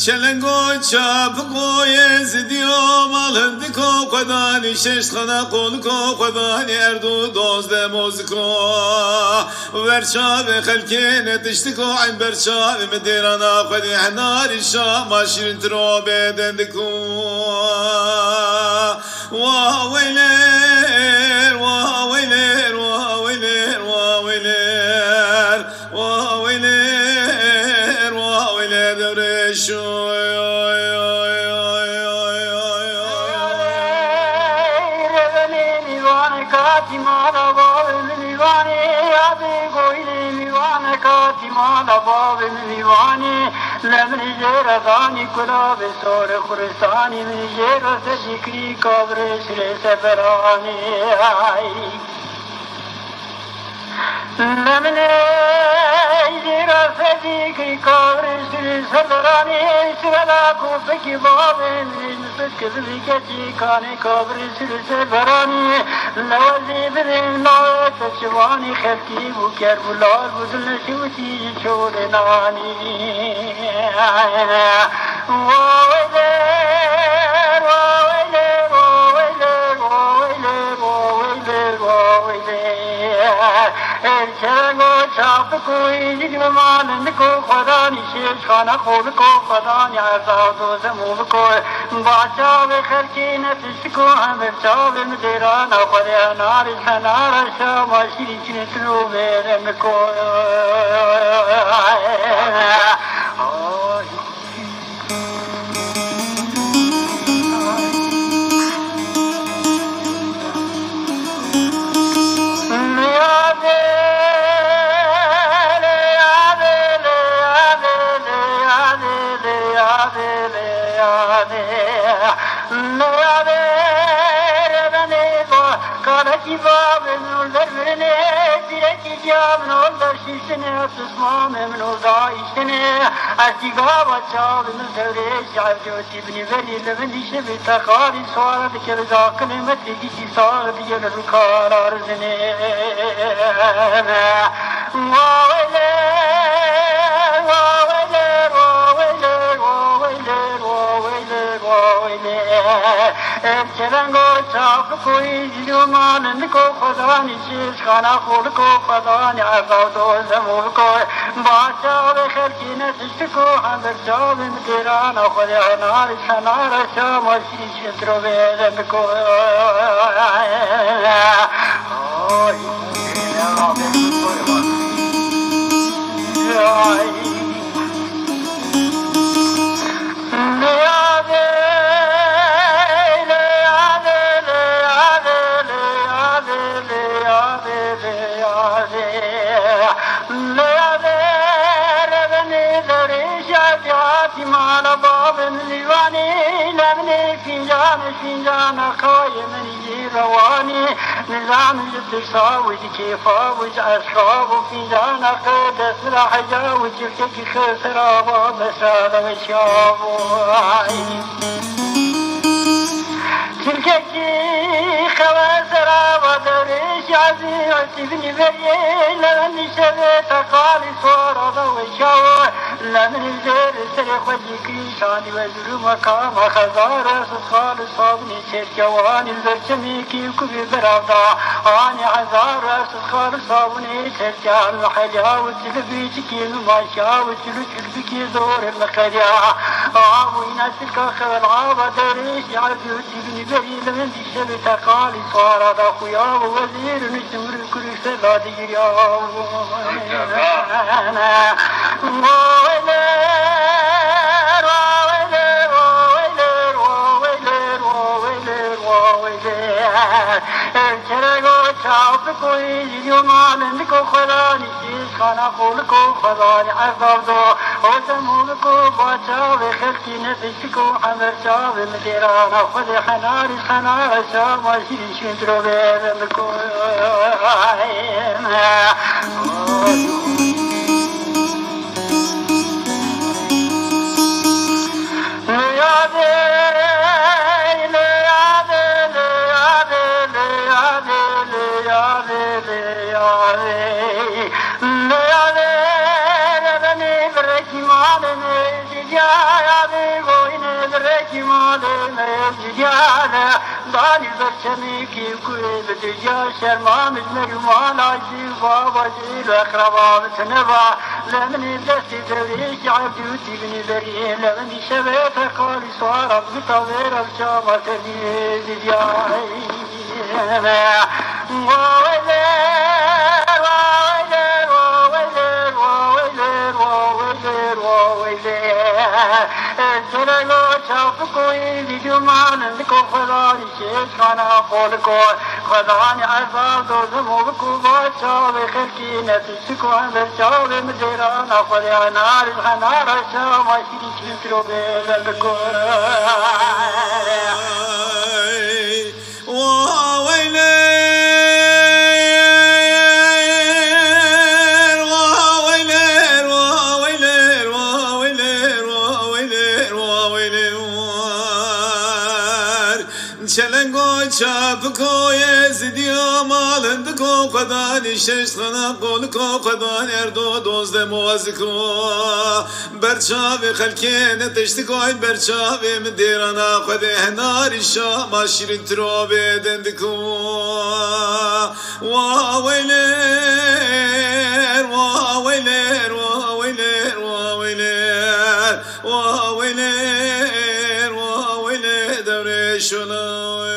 چلنگو چاپکو یزدیو مالندکو قدانی شش خنا قولکو قدانی اردو دوزده موزکو ورشاب خلکین تشتکو عین برشاب مدیرانا قدی حناری شام شیرین ترو بدندکو واویلر واویلر واویلر واویلر واویلر واویلر درشو لمن جردانی کلاب سور خرسانی من جرد ذکری کابر سر سفرانی لمن جرد ذکری کابر سر سفرانی سرلا کوفکی باب من سک ذکری کانی کابر سر سفرانی لوزی بدن نوت شوانی خلکی بو کربلار بدل شوتی چور نانی واویلر واویلر واویلر واویلر واویلر واویلر چرگو چاپ کوئی جگم مانند کو خدا نیشش خانه خود کو خدا نیازاد و زموب کو باچا و خرکی نفس کو هم بچا و مدیران خود نار سنار شام شیری چنتنو بیرم کو تسمام من وضايشتني أتيقا وشاب من ثوري شعب جوتي بني بني لبني شبي تقاري صارت كرزا كلمة لقيتي صارت يل الركار أرزني واويلر واويلر واويلر واويلر واويلر واويلر چرنگو چاپ کوئی جو مانند کو خدا نیشش خانه خود کو خدا نیازاد و زمور کو بادشاہ و خلکی نشت کو هم برجاب مدیران خود نار سنار شام و شیش درو بیرم کو فنجان خاي من رواني نظام التصاوج كيفاوج أصحاب فنجان قد سرح جاوج الكي خسراب بسال وشاب تلكي خواسرا ودريش عزيز ابن بريل لمن شبت قالي صورة وشاو لمن الزر سرق وذكري شان وزر مقام خزارة صال صابني شركوان البرشمي كيكو ببرافضا آني عزارة صال صابني شركان محجا وتلبيش كيلو ماشا وتلو تلبكي زور المخريا وين سلك خلعا ودريش عزيز ابن بريل لمن شبت قالي صورة خويا ووزير نجمر كل سلادي يا چرگو چاپ کوئی جو مانند کو خدا نیشش خانه خول کو خدا نیازاد و زمون کو باچا و خلکی نفس کو حمر شاب مدیران خود حنار سنار شام شیرین شندرو بیرم کو مالي مجديانا داني برشمي كيف كوي بدجا شرما مجمر ومال عزيز بابا زيل أقربا متنبع لمن دستي دريش عبدي وتبني بريه لمن شبيت قالي صارت بطوير الشامة تبني بدياي کوئی جمان کو خدا شیش خانہ قول کو خدا نے عذاب دو زمو کو بچا بخلکی نفس کو اندر چاو مجران خدا نار النار شام شری چلو بل کو چلنگو چاپ کو یزدیا مالند کو خدا نشست خنا قول کو خدا اردو دوز موز کو برچاو خلکه نتشت کوی برچاو مدیرانا خدا هنار شام شیرین ترو بدند کو وا ویلر وا ویلر وا ویلر وا ویلر وا ویلر وا ویلر دوره شلو